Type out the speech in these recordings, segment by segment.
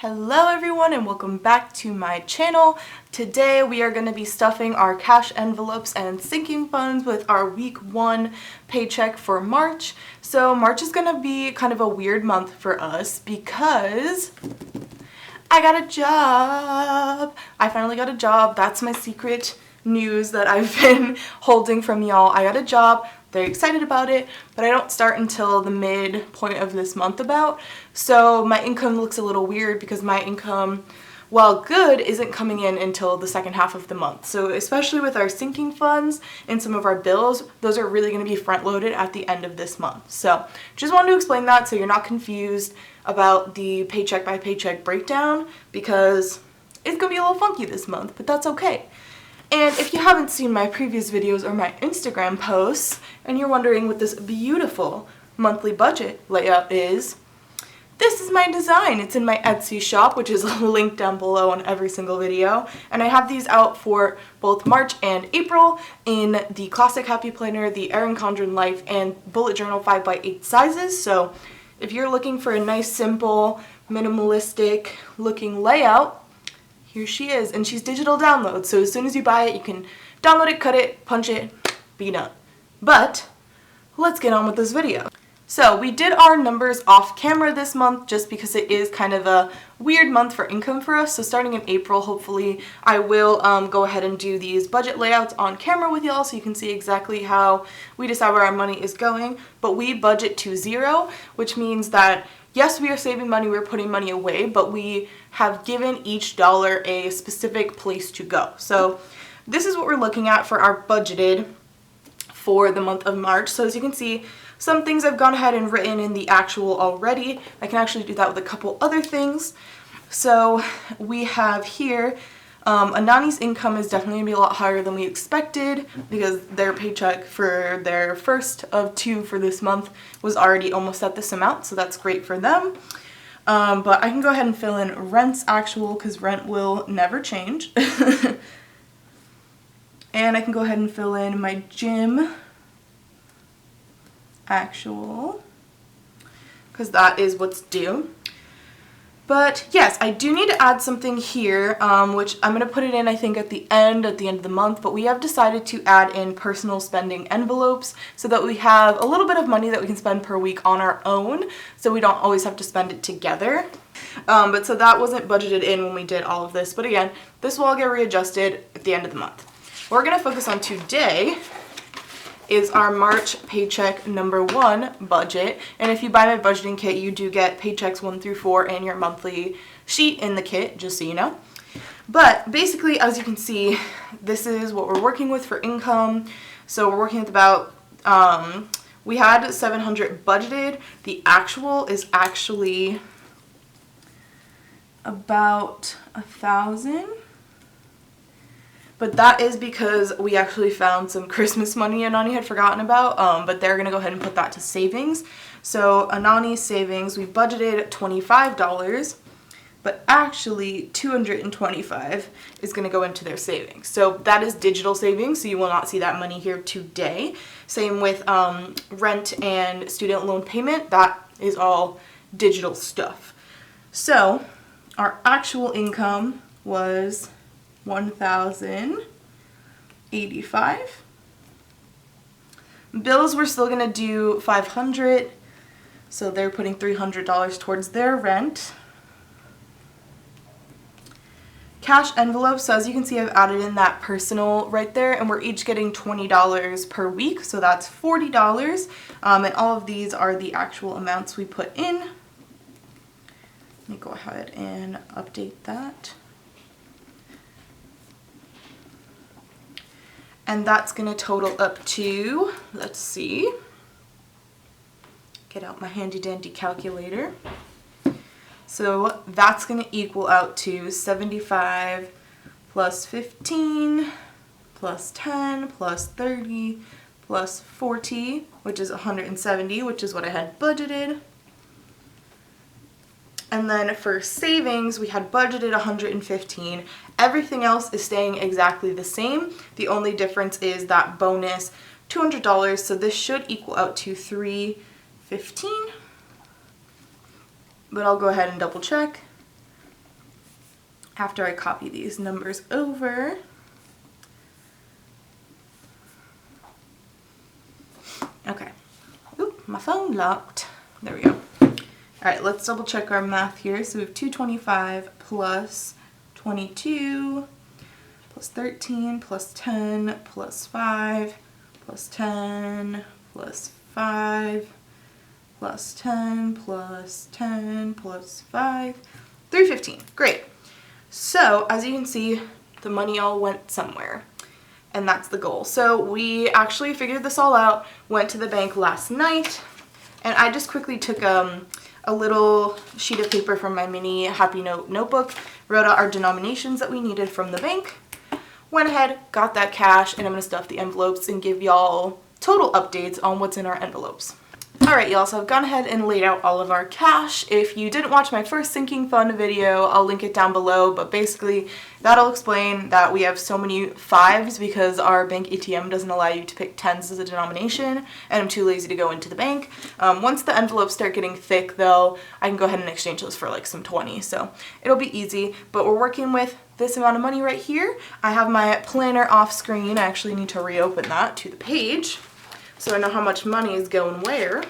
Hello everyone and welcome back to my channel. Today we are going to be stuffing our cash envelopes and sinking funds with our week 1 paycheck for March. So March is going to be kind of a weird month for us because I got a job. I finally got a job. That's my secret news that I've been holding from y'all. I got a job. Very excited about it, but I don't start until the midpoint of this month about. So my income looks a little weird because my income, while good, isn't coming in until the second half of the month. So especially with our sinking funds and some of our bills, those are really going to be front loaded at the end of this month. So just wanted to explain that so you're not confused about the paycheck by paycheck breakdown, because it's going to be a little funky this month, but that's okay. And if you haven't seen my previous videos or my Instagram posts, and you're wondering what this beautiful monthly budget layout is, this is my design. It's in my Etsy shop, which is linked down below on every single video. And I have these out for both March and April in the Classic Happy Planner, the Erin Condren Life, and Bullet Journal 5x8 sizes. So if you're looking for a nice, simple, minimalistic looking layout, here she is, and she's digital download, so as soon as you buy it, you can download it, cut it, punch it, be done. But let's get on with this video. So we did our numbers off camera this month just because it is kind of a weird month for income for us. So starting in April, hopefully I will go ahead and do these budget layouts on camera with y'all so you can see exactly how we decide where our money is going. But we budget to zero, which means that yes, we are saving money, we're putting money away, but we have given each dollar a specific place to go. So this is what we're looking at for our budgeted for the month of March. So as you can see, some things I've gone ahead and written in the actual already. I can actually do that with a couple other things. So we have here, Anani's income is definitely going to be a lot higher than we expected because their paycheck for their first of 2 for this month was already almost at this amount, so that's great for them. But I can go ahead and fill in rent's actual because rent will never change. And I can go ahead and fill in my gym actual because that is what's due. But yes, I do need to add something here, which I'm going to put it in, I think, at the end of the month, but we have decided to add in personal spending envelopes so that we have a little bit of money that we can spend per week on our own, so we don't always have to spend it together. But so that wasn't budgeted in when we did all of this, but again, this will all get readjusted at the end of the month. What we're going to focus on today is our March paycheck number 1 budget. And if you buy my budgeting kit, you do get paychecks 1 through 4 and your monthly sheet in the kit, just so you know. But basically, as you can see, this is what we're working with for income. So we're working with about, we had $700 budgeted. The actual is actually about $1,000. But that is because we actually found some Christmas money Anani had forgotten about, but they're going to go ahead and put that to savings. So Anani's savings, we budgeted $25, but actually $225 is going to go into their savings. So that is digital savings, so you will not see that money here today. Same with rent and student loan payment. That is all digital stuff. So our actual income was $1,085. Bills, we're still gonna do $500, so they're putting $300 towards their rent. Cash envelopes, so as you can see, I've added in that personal right there, and we're each getting $20 per week, so that's $40. And all of these are the actual amounts we put in. Let me go ahead and update that. And that's going to total up to, let's see, get out my handy dandy calculator. So that's going to equal out to 75 plus 15 plus 10 plus 30 plus 40, which is 170, which is what I had budgeted. And then for savings, we had budgeted 115. Everything else is staying exactly the same. The only difference is that bonus $200. So this should equal out to $315. But I'll go ahead and double check. after I copy these numbers over. Okay. Oop, my phone locked. There we go. Alright, let's double check our math here. So we have 225 plus 22 plus 13 plus 10 plus 5 plus 10 plus 5 plus 10 plus 10 plus 5, 315. Great. So as you can see, the money all went somewhere, and that's the goal. So we actually figured this all out, went to the bank last night, and I just quickly took a little sheet of paper from my mini Happy Note notebook, wrote out our denominations that we needed from the bank, went ahead, got that cash, and I'm going to stuff the envelopes and give y'all total updates on what's in our envelopes. Alright y'all, so I've gone ahead and laid out all of our cash. If you didn't watch my first sinking fund video, I'll link it down below, but basically that'll explain that we have so many 5s because our bank ATM doesn't allow you to pick 10s as a denomination, and I'm too lazy to go into the bank. Once the envelopes start getting thick though, I can go ahead and exchange those for like some 20s, so it'll be easy, but we're working with this amount of money right here. I have my planner off screen. I actually need to reopen that to the page, so I know how much money is going where.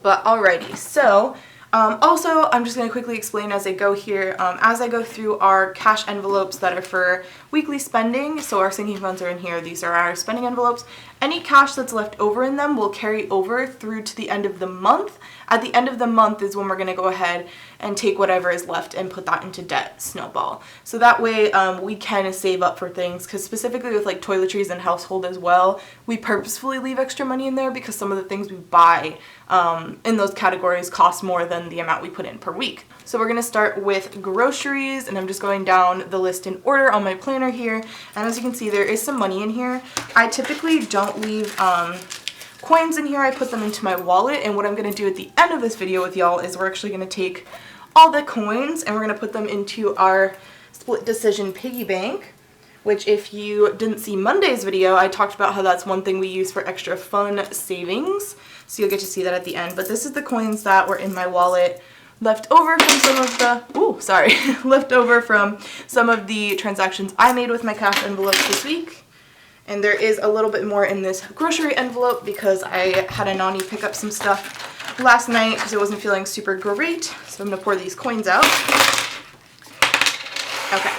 But alrighty, so also I'm just going to quickly explain as I go here, as I go through our cash envelopes that are for weekly spending. So our sinking funds are in here, these are our spending envelopes. Any cash that's left over in them will carry over through to the end of the month. At the end of the month is when we're going to go ahead and take whatever is left and put that into debt snowball. So that way we can save up for things, because specifically with like toiletries and household as well, we purposefully leave extra money in there because some of the things we buy in those categories cost more than the amount we put in per week. So we're going to start with groceries, and I'm just going down the list in order on my planner here, and as you can see there is some money in here. I typically don't leave coins in here. I put them into my wallet, and what I'm going to do at the end of this video with y'all is we're actually going to take all the coins and we're going to put them into our split decision piggy bank, which if you didn't see Monday's video, I talked about how that's one thing we use for extra fun savings, so you'll get to see that at the end. But this is the coins that were in my wallet left over from some of the, left over from some of the transactions I made with my cash envelopes this week. And there is a little bit more in this grocery envelope because I had a nanny pick up some stuff last night because I wasn't feeling super great. So I'm going to pour these coins out. Okay,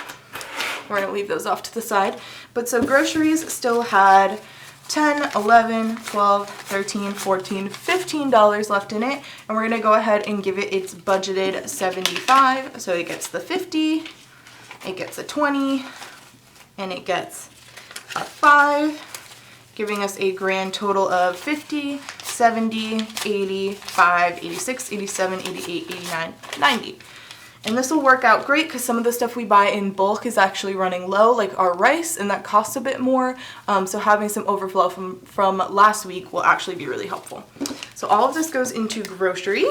we're going to leave those off to the side. But so groceries still had 10, 11, 12, 13, 14, $15 left in it. And we're going to go ahead and give it its budgeted 75. So it gets the 50, it gets a 20, and it gets a 5, giving us a grand total of 50, 70, 85, 86, 87, 88, 89, 90. And this will work out great because some of the stuff we buy in bulk is actually running low, like our rice, and that costs a bit more. So having some overflow from last week will actually be really helpful. So all of this goes into grocery.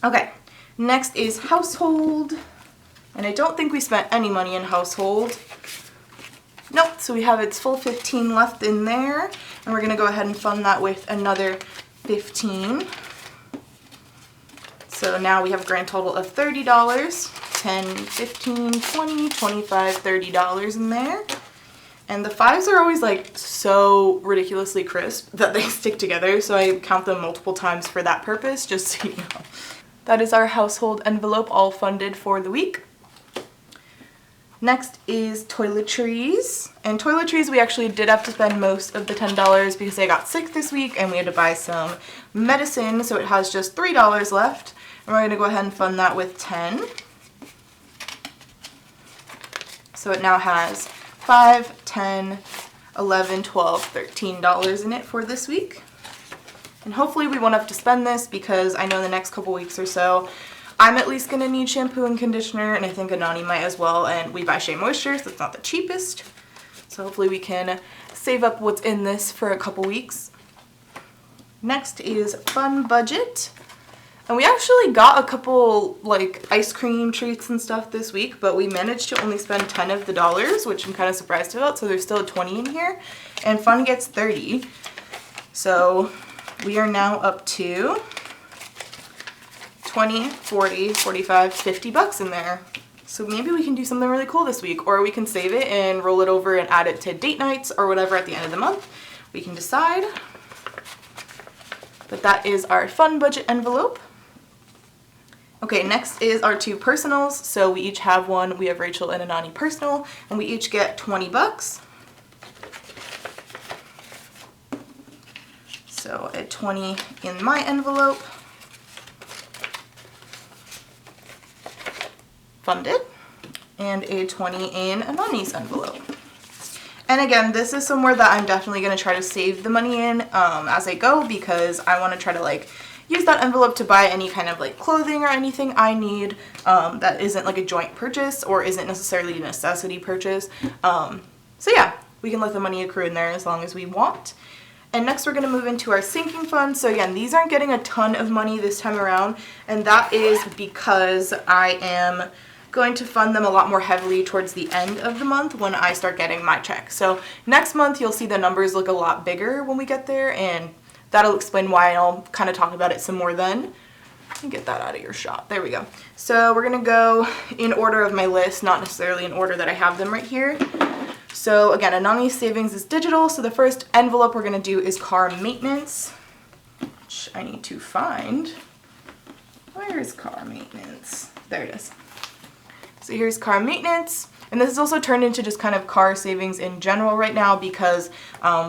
Okay, next is household. And I don't think we spent any money in household. Nope, so we have its full 15 left in there. And we're going to go ahead and fund that with another 15. So now we have a grand total of $30. 10, 15, 20, 25, $30 in there. And the 5s are always like so ridiculously crisp that they stick together. So I count them multiple times for that purpose, just so you know. That is our household envelope all funded for the week. Next is toiletries, and toiletries we actually did have to spend most of the $10 because I got sick this week and we had to buy some medicine, so it has just $3 left, and we're going to go ahead and fund that with 10. So it now has 5, 10, 11, 12, $13 in it for this week. And hopefully we won't have to spend this because I know the next couple weeks or so I'm at least going to need shampoo and conditioner, and I think Anani might as well, and we buy Shea Moisture, so it's not the cheapest. So hopefully we can save up what's in this for a couple weeks. Next is fun budget. And we actually got a couple like ice cream treats and stuff this week, but we managed to only spend 10 of the dollars, which I'm kind of surprised about, so there's still a 20 in here. And fun gets 30. So we are now up to 20, 40, 45, 50 bucks in there. So maybe we can do something really cool this week, or we can save it and roll it over and add it to date nights or whatever at the end of the month. We can decide. But that is our fun budget envelope. Okay, next is our 2 personals. So we each have one. We have Rachel and Anani personal, and we each get 20 bucks. So a 20 in my envelope. Funded. And a 20 in Anani's envelope. And again, this is somewhere that I'm definitely going to try to save the money in as I go, because I want to try to like use that envelope to buy any kind of like clothing or anything I need that isn't like a joint purchase or isn't necessarily a necessity purchase. So yeah, we can let the money accrue in there as long as we want. And next we're going to move into our sinking fund. So again, these aren't getting a ton of money this time around, and that is because I am going to fund them a lot more heavily towards the end of the month when I start getting my check. So next month you'll see the numbers look a lot bigger when we get there, and that'll explain why, and I'll kind of talk about it some more then. Let me get that out of your shot. There we go. So we're going to go in order of my list, not necessarily in order that I have them right here. So again, Anani's savings is digital, so the first envelope we're going to do is car maintenance, which I need to find. Where is car maintenance? There it is. So here's car maintenance, and this is also turned into just kind of car savings in general right now because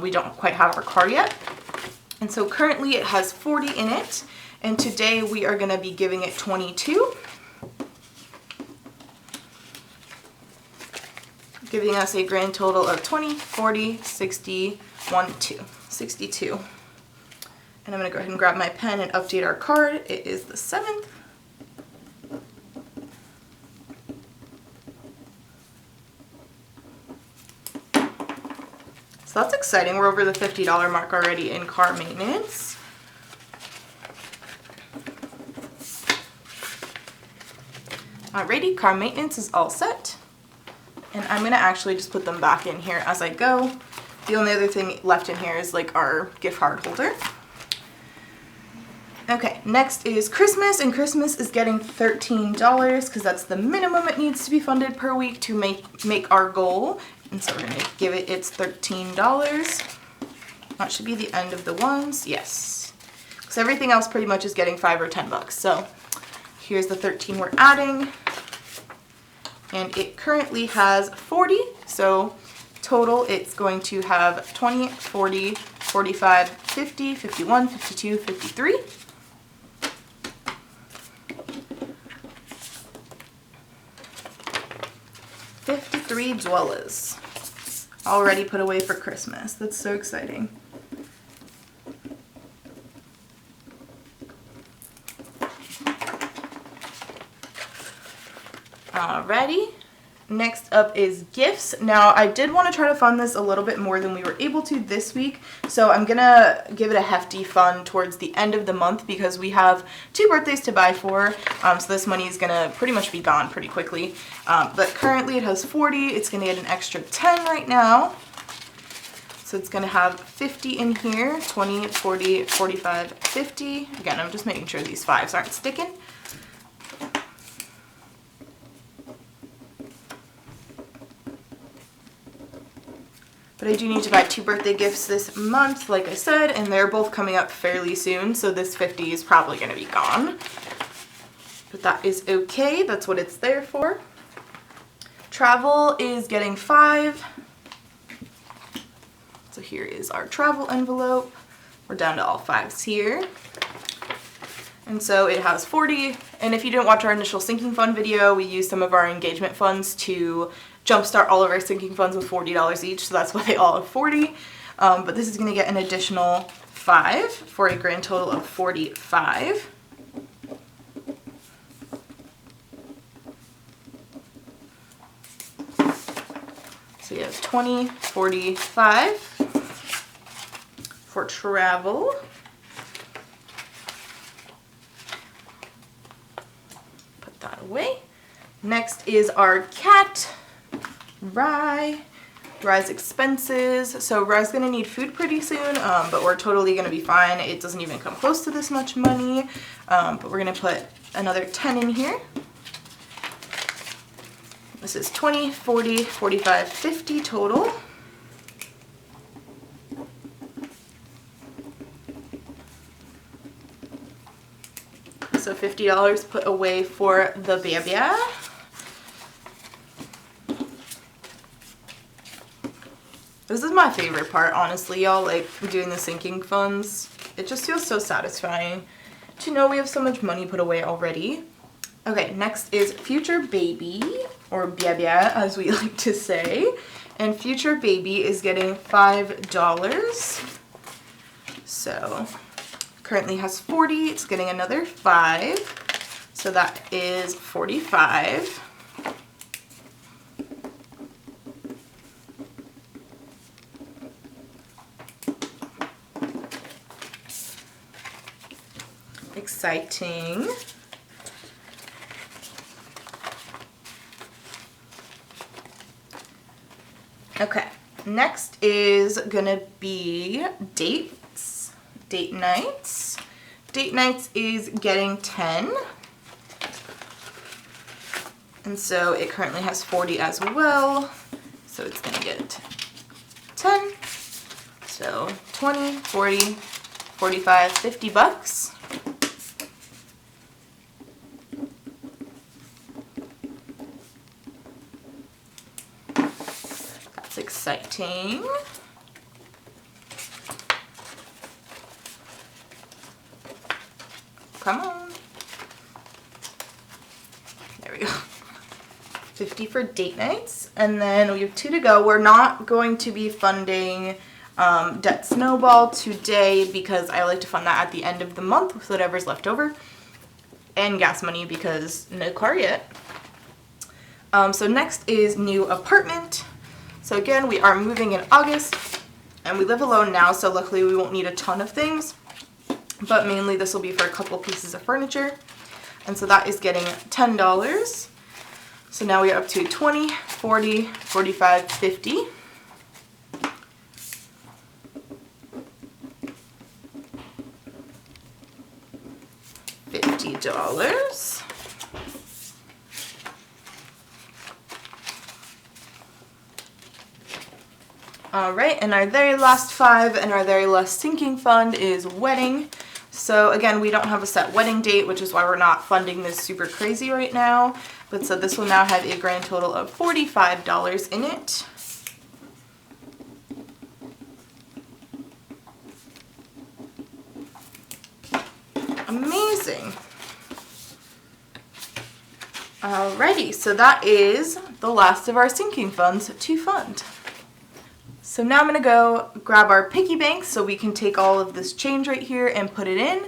we don't quite have our car yet. And so currently it has 40 in it, and today we are going to be giving it 22, giving us a grand total of 20, 40, 60, 1, 2, 62. And I'm going to go ahead and grab my pen and update our card. It is the 7th. So that's exciting. We're over the $50 mark already in car maintenance. Alrighty, car maintenance is all set. And I'm going to actually just put them back in here as I go. The only other thing left in here is like our gift card holder. Okay, next is Christmas, and Christmas is getting $13 because that's the minimum it needs to be funded per week to make our goal. And so we're going to give it its $13. That should be the end of the ones. Yes. Because everything else pretty much is getting 5 or 10 bucks. So here's the 13 we're adding. And it currently has 40. So total it's going to have 20, 40, 45, 50, 51, 52, 53. $53 already put away for Christmas. That's so exciting. Alrighty. Next up is gifts. Now, I did want to try to fund this a little bit more than we were able to this week, so I'm gonna give it a hefty fund towards the end of the month because we have 2 birthdays to buy for, so this money is gonna pretty much be gone pretty quickly. But currently it has 40. It's gonna get an extra 10 right now. So it's gonna have 50 in here, 20, 40, 45, 50. Again, I'm just making sure these 5s aren't sticking. But I do need to buy 2 birthday gifts this month, like I said, and they're both coming up fairly soon, so this 50 is probably going to be gone. But that is okay, that's what it's there for. Travel is getting 5. So here is our travel envelope. We're down to all 5s here. And so it has 40, and if you didn't watch our initial sinking fund video, we used some of our engagement funds to jumpstart all of our sinking funds with $40 each, so that's why they all have 40. But this is going to get an additional 5 for a grand total of 45. So you have 20, 45 for travel. Put that away. Next is our cat, Rye. Rise expenses. So Rise gonna need food pretty soon, but we're totally gonna be fine. It doesn't even come close to this much money, but we're gonna put another 10 in here. This is 20, 40, 45, 50 total. So $50 put away for the baby. This is my favorite part, honestly, y'all, like doing the sinking funds. It just feels so satisfying to know we have so much money put away already. Okay, next is Future Baby, or baby as we like to say. And Future Baby is getting $5. So currently has 40, it's getting another 5. So that is 45. Exciting. Okay, next is gonna be dates, date nights. Date nights is getting 10. And so it currently has 40 as well. So it's gonna get 10. So 20, 40, 45, 50 bucks. That's exciting. Come on. There we go. 50 for date nights. And then we have 2 to go. We're not going to be funding Debt Snowball today because I like to fund that at the end of the month with whatever's left over. And gas money because no car yet. So next is new apartment. So again, we are moving in August and we live alone now, so luckily we won't need a ton of things. But mainly this will be for a couple pieces of furniture. And so that is getting $10. So now we are up to 20, 40, 45, 50. $50. Alright, and our very last 5 and our very last sinking fund is wedding. So again, we don't have a set wedding date, which is why we're not funding this super crazy right now. But so this will now have a grand total of $45 in it. Amazing. Alrighty, so that is the last of our sinking funds to fund. So now I'm going to go grab our piggy bank so we can take all of this change right here and put it in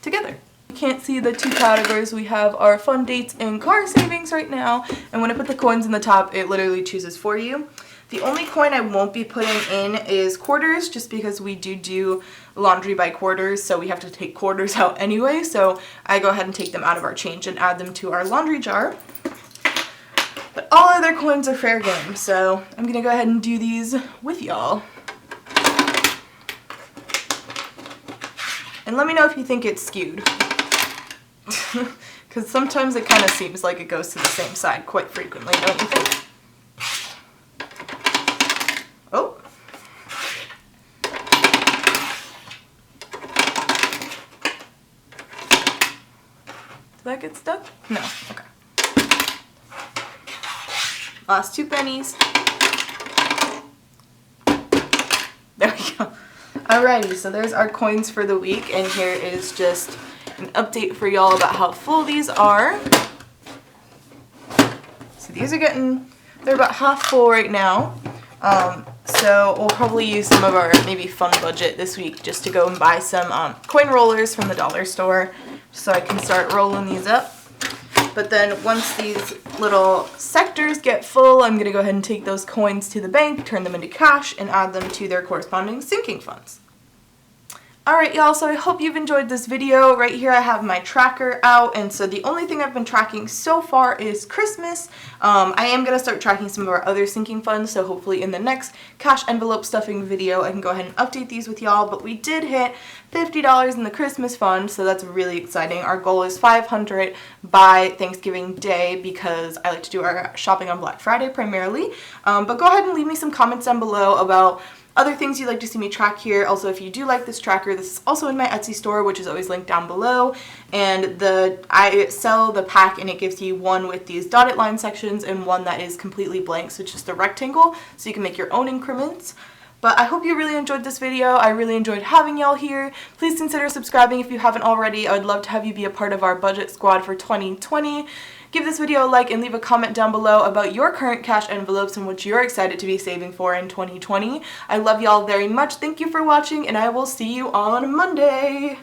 together. You can't see the 2 categories. We have our fun dates and car savings right now, and when I put the coins in the top, it literally chooses for you. The only coin I won't be putting in is quarters, just because we do laundry by quarters, so we have to take quarters out anyway, so I go ahead and take them out of our change and add them to our laundry jar. But all other coins are fair game, so I'm gonna go ahead and do these with y'all. And let me know if you think it's skewed. Because sometimes it kind of seems like it goes to the same side quite frequently, don't you think? Oh. Did that get stuck? No, okay. Last 2 pennies. There we go. Alrighty, so there's our coins for the week, and here is just an update for y'all about how full these are. So these are they're about half full right now. So we'll probably use some of our maybe fun budget this week just to go and buy some coin rollers from the dollar store so I can start rolling these up. But then once these little sectors get full, I'm going to go ahead and take those coins to the bank, turn them into cash, and add them to their corresponding sinking funds. Alright y'all, so I hope you've enjoyed this video. Right here I have my tracker out, and so the only thing I've been tracking so far is Christmas. I am going to start tracking some of our other sinking funds, so hopefully in the next cash envelope stuffing video I can go ahead and update these with y'all, but we did hit $50 in the Christmas fund, so that's really exciting. Our goal is $500 by Thanksgiving Day because I like to do our shopping on Black Friday primarily. But go ahead and leave me some comments down below about other things you'd like to see me track here. Also, if you do like this tracker, this is also in my Etsy store, which is always linked down below. And I sell the pack, and it gives you one with these dotted line sections and one that is completely blank, so it's just a rectangle, so you can make your own increments. But I hope you really enjoyed this video. I really enjoyed having y'all here. Please consider subscribing if you haven't already. I would love to have you be a part of our budget squad for 2020. Give this video a like and leave a comment down below about your current cash envelopes and what you're excited to be saving for in 2020. I love y'all very much. Thank you for watching, and I will see you on Monday.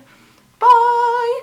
Bye!